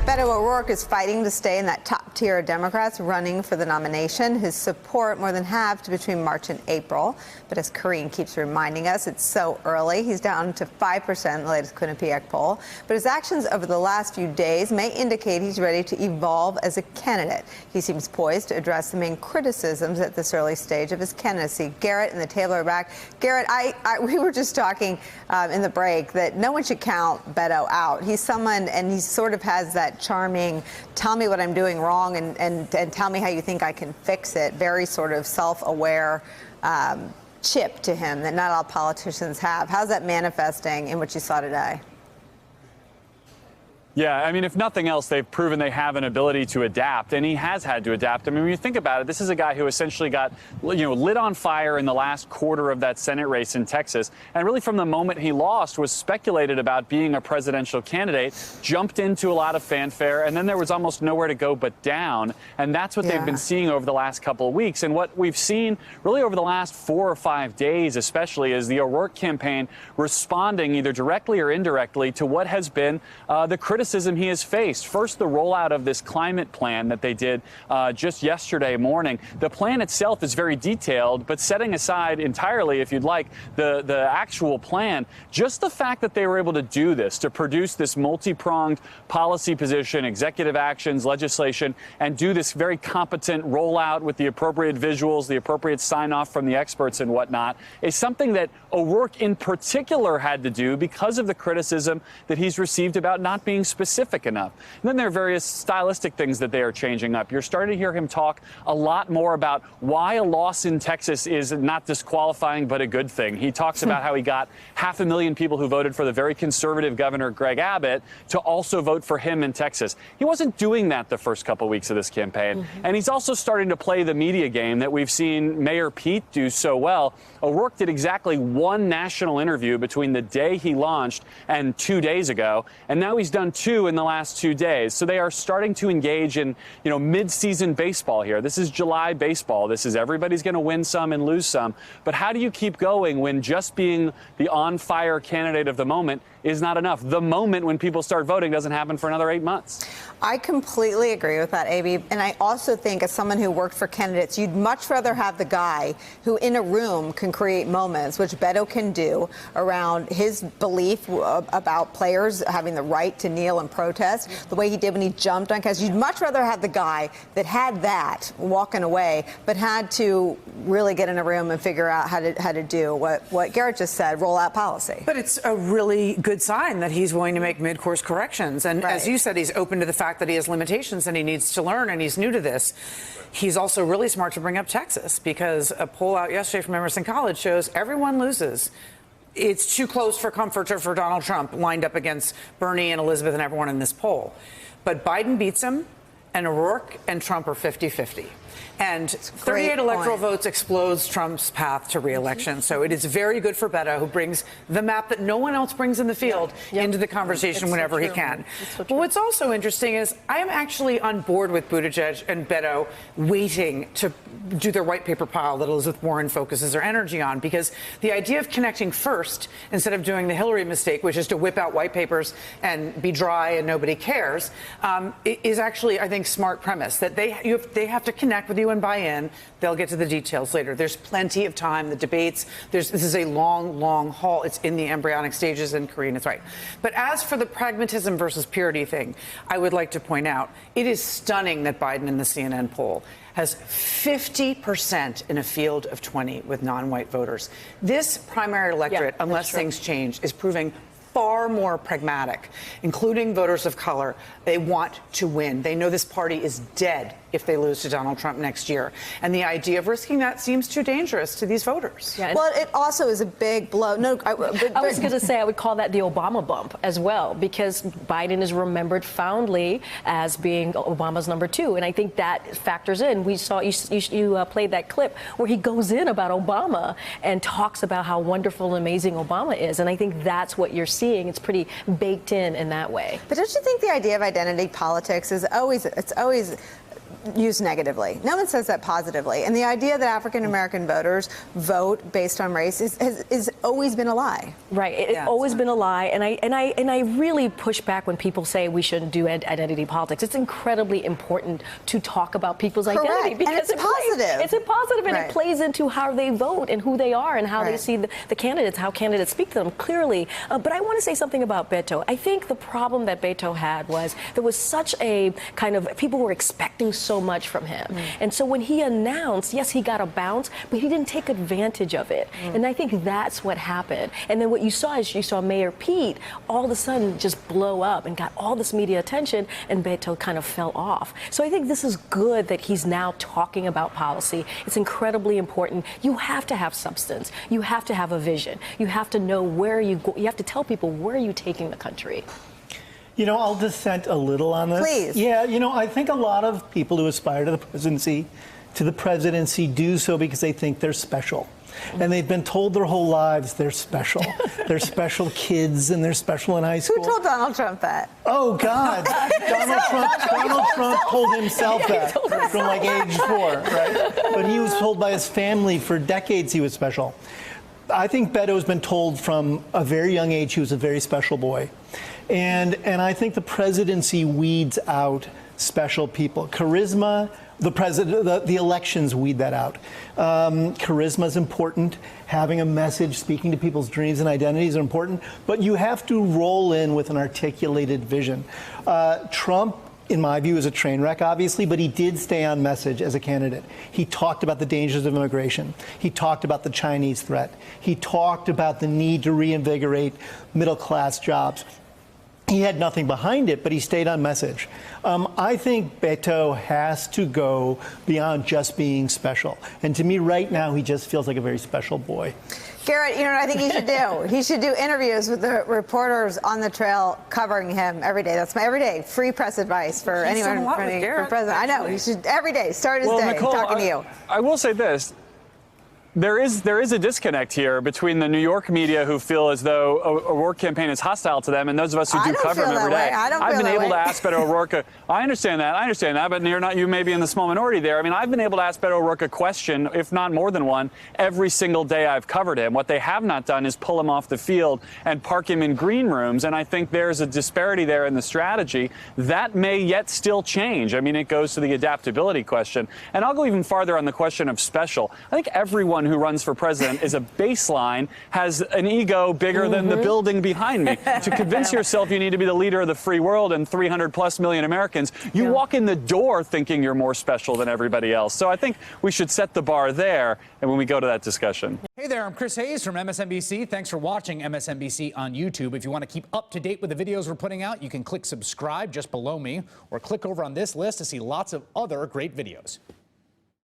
Beto O'Rourke is fighting to stay in that top tier of Democrats running for the nomination. His support more than halved between March and April. But as Karine keeps reminding us, it's so early. He's down to 5% in the latest Quinnipiac poll. But his actions over the last few days may indicate he's ready to evolve as a candidate. He seems poised to address the main criticisms at this early stage of his candidacy. Garrett and the table are back. Garrett, we were just talking in the break that no one should count Beto out. He's someone, and he sort of has that charming, tell me what I'm doing wrong and tell me how you think I can fix it, very sort of self-aware chip to him that not all politicians have. How's that manifesting in what you saw today? Yeah, I mean, if nothing else, they've proven they have an ability to adapt, and he has had to adapt. I mean, when you think about it, this is a guy who essentially got, lit on fire in the last quarter of that Senate race in Texas, and really from the moment he lost was speculated about being a presidential candidate, jumped into a lot of fanfare, and then there was almost nowhere to go but down, and that's what they've been seeing over the last couple of weeks. And what we've seen really over the last 4 or 5 days especially is the O'Rourke campaign responding either directly or indirectly to what has been the criticism he has faced. First, the rollout of this climate plan that they did just yesterday morning. The plan itself is very detailed, but setting aside entirely, if you'd like, the actual plan, just the fact that they were able to do this, to produce this multi-pronged policy position, executive actions, legislation, and do this very competent rollout with the appropriate visuals, the appropriate sign-off from the experts and whatnot, is something that O'Rourke in particular had to do because of the criticism that he's received about not being specific enough. And then there are various stylistic things that they are changing up. You're starting to hear him talk a lot more about why a loss in Texas is not disqualifying but a good thing. He talks about how he got 500,000 people who voted for the very conservative Governor Greg Abbott to also vote for him in Texas. He wasn't doing that the first couple of weeks of this campaign. And he's also starting to play the media game that we've seen Mayor Pete do so well. O'Rourke did exactly one national interview between the day he launched and 2 days ago, and now he's done 2 in the last 2 days. So they are starting to engage in, mid-season baseball here. This is July baseball. This is everybody's going to win some and lose some. But how do you keep going when just being the on-fire candidate of the moment is not enough? The moment when people start voting doesn't happen for another 8 months. I completely agree with that, Abby. And I also think, as someone who worked for candidates, you'd much rather have the guy who in a room can create moments, which Beto can do, around his belief about players having the right to kneel and protest, the way he did when he jumped on Cass. You'd much rather have the guy that had that walking away, but had to really get in a room and figure out how to do what Garrett just said, roll out policy. But it's a really good sign that he's willing to make mid-course corrections. And as you said, he's open to the fact that he has limitations and he needs to learn, and he's new to this. He's also really smart to bring up Texas, because a poll out yesterday from Emerson College shows everyone loses. It's too close for comfort for Donald Trump lined up against Bernie and Elizabeth and everyone in this poll. But Biden beats him, and O'Rourke and Trump are 50-50. And 38 electoral votes explodes Trump's path to re-election. So it is very good for Beto, who brings the map that no one else brings in the field into the conversation whenever he can. But what's also interesting is I am actually on board with Buttigieg and Beto waiting to do their white paper pile that Elizabeth Warren focuses her energy on, because the idea of connecting first instead of doing the Hillary mistake, which is to whip out white papers and be dry and nobody cares, is actually, I think, smart premise that they have to connect with you and buy in. They'll get to the details later. There's plenty of time. The debates, this is a long, long haul. It's in the embryonic stages, and Karine is right. But as for the pragmatism versus purity thing, I would like to point out, it is stunning that Biden in the CNN poll has 50% in a field of 20 with non-white voters. This primary electorate, unless things change, is proving far more pragmatic, including voters of color. They want to win. They know this party is dead if they lose to Donald Trump next year. And the idea of risking that seems too dangerous to these voters. Yeah, well, it also is a big blow. No, I was going to say I would call that the Obama bump as well, because Biden is remembered fondly as being Obama's number 2. And I think that factors in. We saw you played that clip where he goes in about Obama and talks about how wonderful and amazing Obama is. And I think that's what you're seeing. It's pretty baked in that way. But don't you think the idea of identity politics is always used negatively. No one says that positively. And the idea that African American voters vote based on race is always been a lie. Right. It's always been a lie. And I really push back when people say we shouldn't do identity politics. It's incredibly important to talk about people's identity because and it's positive. It's a positive, and it plays into how they vote and who they are and how they see the candidates, how candidates speak to them clearly. But I want to say something about Beto. I think the problem that Beto had was there was such a kind of, people were expecting so much from him. And so when he announced, yes, he got a bounce, but he didn't take advantage of it. And I think that's what happened. And then what you saw is you saw Mayor Pete all of a sudden just blow up and got all this media attention, and Beto kind of fell off. So I think this is good that he's now talking about policy. It's incredibly important. You have to have substance. You have to have a vision. You have to know where you go. You have to tell people where you're taking the country. You know, I'll dissent a little on this. Please. Yeah, you know, I think a lot of people who aspire to the presidency do so because they think they're special. And they've been told their whole lives they're special. They're special kids and they're special in high school. Who told Donald Trump that? Oh, God. Donald Trump told himself that from like age 4, right? But he was told by his family for decades he was special. I think Beto's been told from a very young age he was a very special boy. And I think the presidency weeds out special people. Charisma, the elections weed that out. Charisma is important. Having a message, speaking to people's dreams and identities are important. But you have to roll in with an articulated vision. Trump, in my view, is a train wreck, obviously, but he did stay on message as a candidate. He talked about the dangers of immigration. He talked about the Chinese threat. He talked about the need to reinvigorate middle-class jobs. He had nothing behind it, but he stayed on message. I think Beto has to go beyond just being special. And to me, right now, he just feels like a very special boy. Garrett, you know what I think he should do? He should do interviews with the reporters on the trail covering him every day. That's my everyday free press advice for anyone running for president. I know. He should every day start his day Nicole, talking to you. I will say this. There is a disconnect here between the New York media who feel as though O'Rourke campaign is hostile to them and those of us who do cover him every day. I've been able to ask Beto O'Rourke. I understand that, but you may be in the small minority there. I mean, I've been able to ask Beto O'Rourke a question, if not more than one, every single day I've covered him. What they have not done is pull him off the field and park him in green rooms, and I think there's a disparity there in the strategy. That may yet still change. I mean, it goes to the adaptability question. And I'll go even farther on the question of special. I think everyone who runs for president is a baseline, has an ego bigger than the building behind me. To convince yourself you need to be the leader of the free world and 300+ million Americans, you walk in the door thinking you're more special than everybody else. So I think we should set the bar there and when we go to that discussion. Hey there, I'm Chris Hayes from MSNBC. Thanks for watching MSNBC on YouTube. If you want to keep up to date with the videos we're putting out, you can click subscribe just below me or click over on this list to see lots of other great videos.